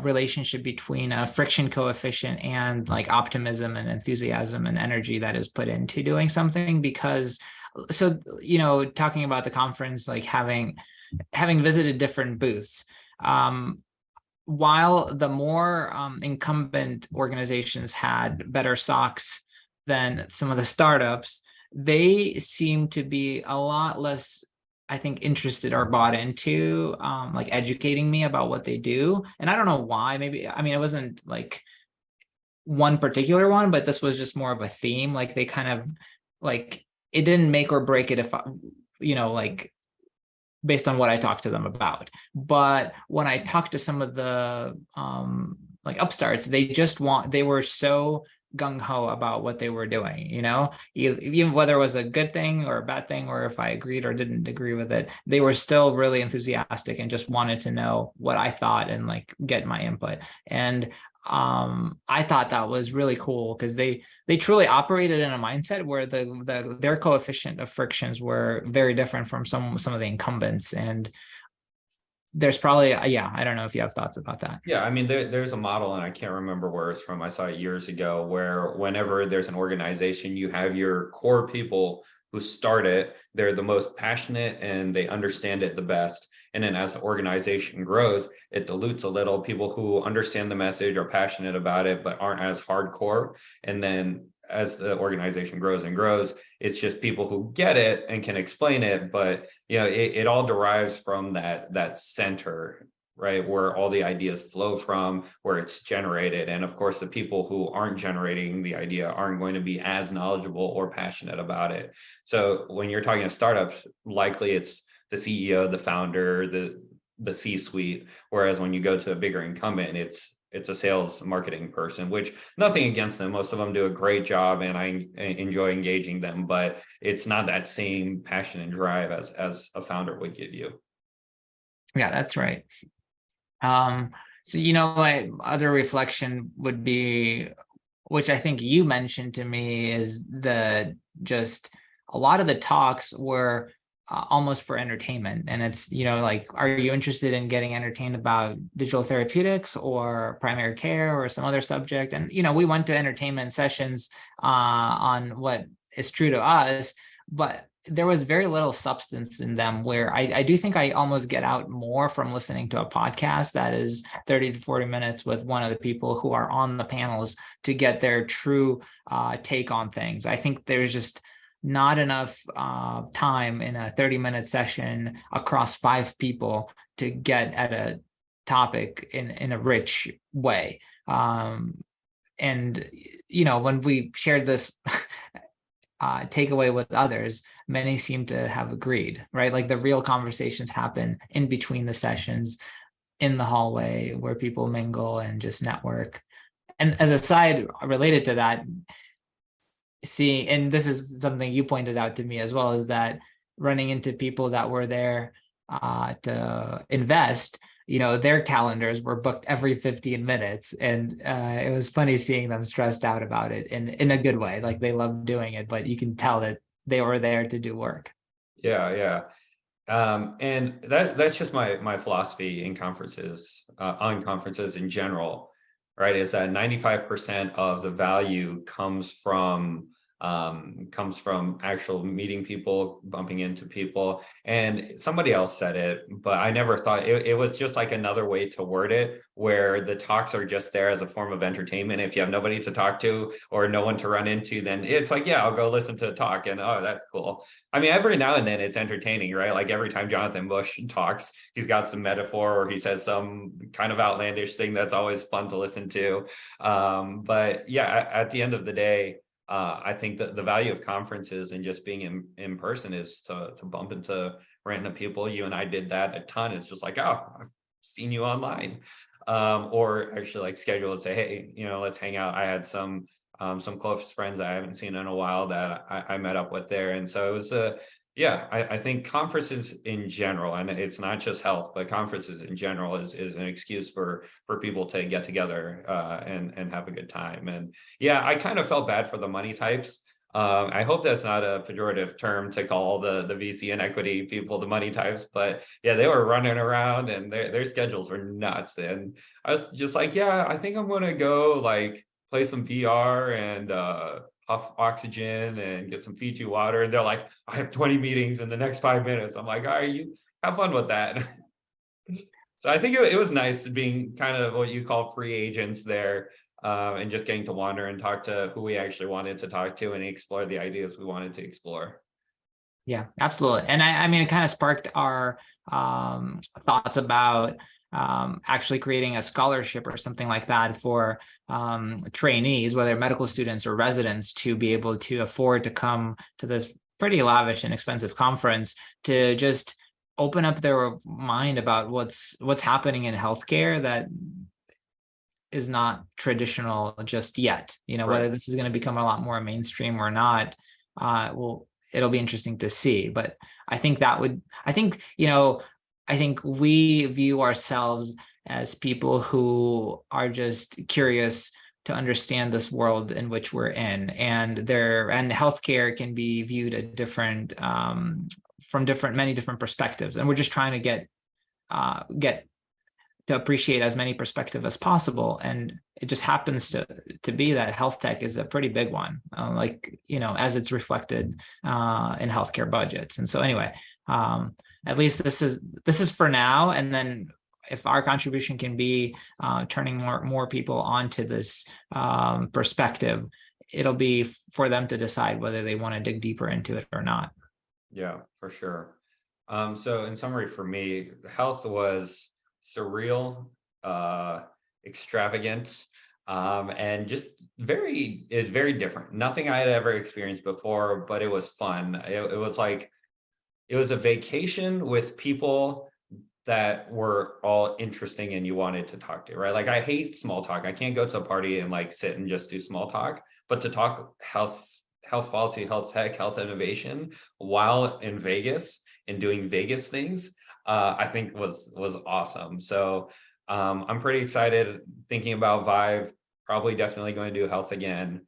relationship between a friction coefficient and like optimism and enthusiasm and energy that is put into doing something. Because talking about the conference, like having visited different booths, while the more incumbent organizations had better socks than some of the startups, they seem to be a lot less, I think, interested or bought into like educating me about what they do. And I don't know why. Maybe, I mean, it wasn't like one particular one, but this was just more of a theme. Like they kind of like, it didn't make or break it if like based on what I talked to them about. But when I talked to some of the like upstarts, they were so gung-ho about what they were doing, even whether it was a good thing or a bad thing, or if I agreed or didn't agree with it, they were still really enthusiastic and just wanted to know what I thought and like get my input. And I thought that was really cool, because they truly operated in a mindset where their coefficient of frictions were very different from some of the incumbents. And there's probably, I don't know if you have thoughts about that. Yeah, I mean, there's a model, and I can't remember where it's from. I saw it years ago, where whenever there's an organization, you have your core people who start it. They're the most passionate and they understand it the best. And then as the organization grows, it dilutes a little. People who understand the message, are passionate about it, but aren't as hardcore. And then as the organization grows and grows, it's just people who get it and can explain it. But it all derives from that center right? Where all the ideas flow from, where it's generated. And of course, the people who aren't generating the idea aren't going to be as knowledgeable or passionate about it. So when you're talking to startups, likely it's the CEO, the founder, the C-suite. Whereas when you go to a bigger incumbent, it's a sales marketing person, which nothing against them. Most of them do a great job and I enjoy engaging them, but it's not that same passion and drive as a founder would give you. Yeah, that's right. So, my other reflection would be, which I think you mentioned to me, is just a lot of the talks were almost for entertainment. And it's, like, are you interested in getting entertained about digital therapeutics or primary care or some other subject? And, we went to entertainment sessions on what is true to us, but there was very little substance in them, where I do think I almost get out more from listening to a podcast that is 30 to 40 minutes with one of the people who are on the panels to get their true take on things. I think there's just not enough time in a 30-minute session across 5 people to get at a topic in a rich way. And, when we shared this takeaway with others, many seem to have agreed, right? Like the real conversations happen in between the sessions, in the hallway, where people mingle and just network. And as a side related to that, and this is something you pointed out to me as well, is that running into people that were there to invest, their calendars were booked every 15 minutes. And it was funny seeing them stressed out about it in a good way. Like they loved doing it, but you can tell that they were there to do work. Yeah. And that's just my philosophy in conferences, on conferences in general, right? Is that 95% of the value comes from actual meeting people, bumping into people. And somebody else said it, but I never thought it was just like another way to word it, where the talks are just there as a form of entertainment. If you have nobody to talk to or no one to run into, then it's like, yeah, I'll go listen to a talk and, oh, that's cool. I mean, every now and then it's entertaining, right? Like every time Jonathan Bush talks, he's got some metaphor or he says some kind of outlandish thing that's always fun to listen to. But yeah, at the end of the day, I think that the value of conferences and just being in person is to bump into random people. You and I did that a ton. It's just like, oh, I've seen you online, or actually like schedule and say, hey, let's hang out. I had some close friends I haven't seen in a while that I met up with there, and so it was I think conferences in general, and it's not just health, but conferences in general is an excuse for people to get together and have a good time. And yeah, I kind of felt bad for the money types. I hope that's not a pejorative term to call the VC and equity people the money types, but yeah, they were running around and their schedules were nuts. And I was just like, yeah, I think I'm gonna go like play some VR and puff oxygen and get some Fiji water. And they're like, I have 20 meetings in the next 5 minutes. I'm like, all right, you have fun with that. So I think it was nice being kind of what you call free agents there, and just getting to wander and talk to who we actually wanted to talk to and explore the ideas we wanted to explore. Yeah, absolutely. And I mean, it kind of sparked our thoughts about actually creating a scholarship or something like that for trainees, whether medical students or residents, to be able to afford to come to this pretty lavish and expensive conference to just open up their mind about what's happening in healthcare that is not traditional just yet. Right. Whether this is going to become a lot more mainstream or not, it'll be interesting to see. But I think I think we view ourselves as people who are just curious to understand this world in which we're in, and healthcare can be viewed at from many different perspectives, and we're just trying to get to appreciate as many perspectives as possible. And it just happens to be that health tech is a pretty big one, as it's reflected in healthcare budgets. And so anyway, at least this is for now. And then if our contribution can be turning more people onto this perspective, it'll be for them to decide whether they want to dig deeper into it or not. Yeah, for sure. So in summary, for me, health was surreal, extravagant, and just it's very different. Nothing I had ever experienced before, but it was fun. It was like, it was a vacation with people that were all interesting and you wanted to talk to, right? Like, I hate small talk. I can't go to a party and like sit and just do small talk, but to talk health policy, health tech, health innovation while in Vegas and doing Vegas things, I think was awesome. So I'm pretty excited thinking about Vive, probably definitely going to do health again.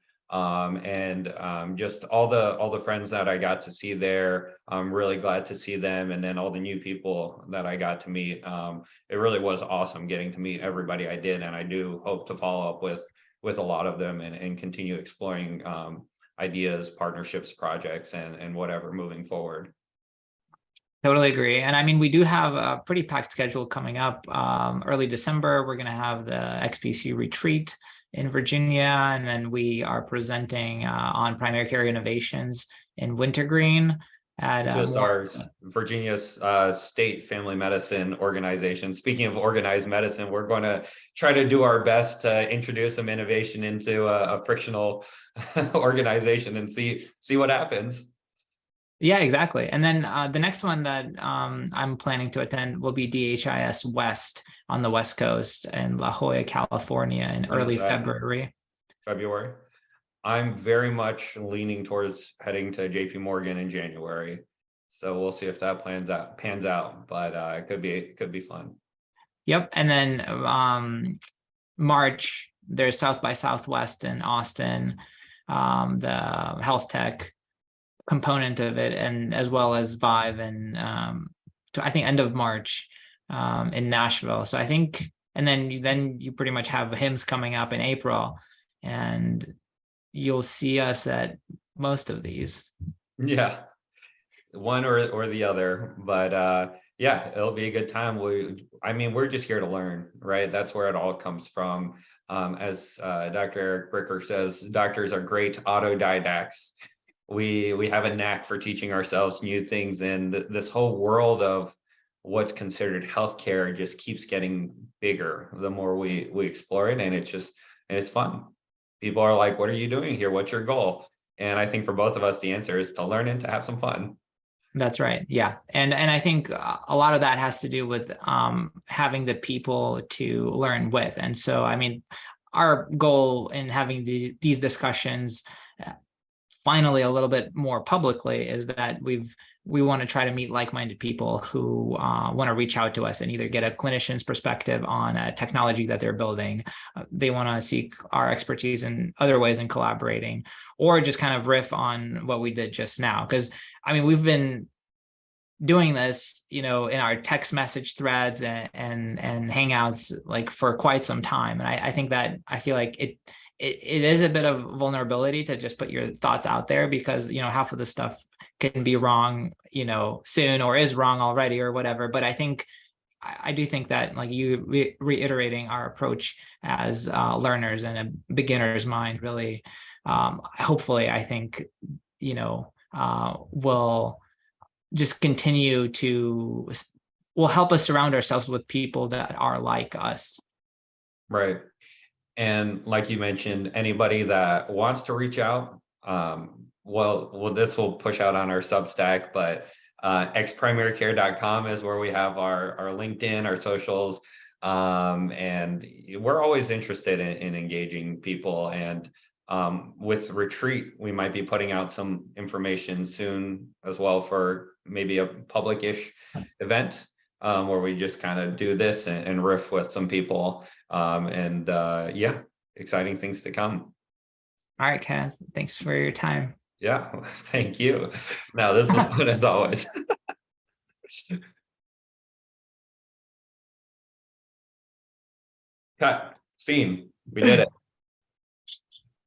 Just all the friends that I got to see there, I'm really glad to see them. And then all the new people that I got to meet. It really was awesome getting to meet everybody I did. And I do hope to follow up with a lot of them and continue exploring ideas, partnerships, projects, and whatever moving forward. Totally agree. And I mean, we do have a pretty packed schedule coming up. Early December, we're going to have the XPC retreat in Virginia, and then we are presenting on primary care innovations in Wintergreen at our Virginia's state family medicine organization. Speaking of organized medicine, we're going to try to do our best to introduce some innovation into a frictional organization and see what happens. Yeah, exactly. And then the next one that I'm planning to attend will be DHIS West on the West Coast in La Jolla, California in early February. I'm very much leaning towards heading to JP Morgan in January. So we'll see if that pans out, but it could be fun. Yep. And then March, there's South by Southwest in Austin, the health tech component of it, and as well as Vive, and I think end of March in Nashville. So I think, and then you pretty much have HIMSS coming up in April, and you'll see us at most of these. Yeah, one or the other, but yeah, it'll be a good time. We're just here to learn, right? That's where it all comes from. As Dr. Eric Bricker says, doctors are great autodidacts. We have a knack for teaching ourselves new things, and this whole world of what's considered healthcare just keeps getting bigger the more we explore it, and it's fun. People are like, what are you doing here? What's your goal? And I think for both of us, the answer is to learn and to have some fun. That's right. Yeah. And I think a lot of that has to do with having the people to learn with. And so, I mean, our goal in having these discussions finally a little bit more publicly is that we want to try to meet like-minded people who want to reach out to us and either get a clinician's perspective on a technology that they're building. They want to seek our expertise in other ways in collaborating, or just kind of riff on what we did just now. Because I mean, we've been doing this, in our text message threads and Hangouts like for quite some time. And I think that I feel like it is a bit of vulnerability to just put your thoughts out there, because half of the stuff can be wrong soon, or is wrong already, or whatever. But I do think that, like, you reiterating our approach as learners and a beginner's mind really hopefully, I think will just continue will help us surround ourselves with people that are like us. Right. And like you mentioned, anybody that wants to reach out, well, this will push out on our Substack, but xprimarycare.com is where we have our LinkedIn, our socials, and we're always interested in engaging people. And with Retreat, we might be putting out some information soon as well for maybe a public-ish event where we just kind of do this and riff with some people. Yeah, exciting things to come. All right, Kenneth, thanks for your time. Yeah, thank you. No, this was fun as always. Cut. Scene. We did it.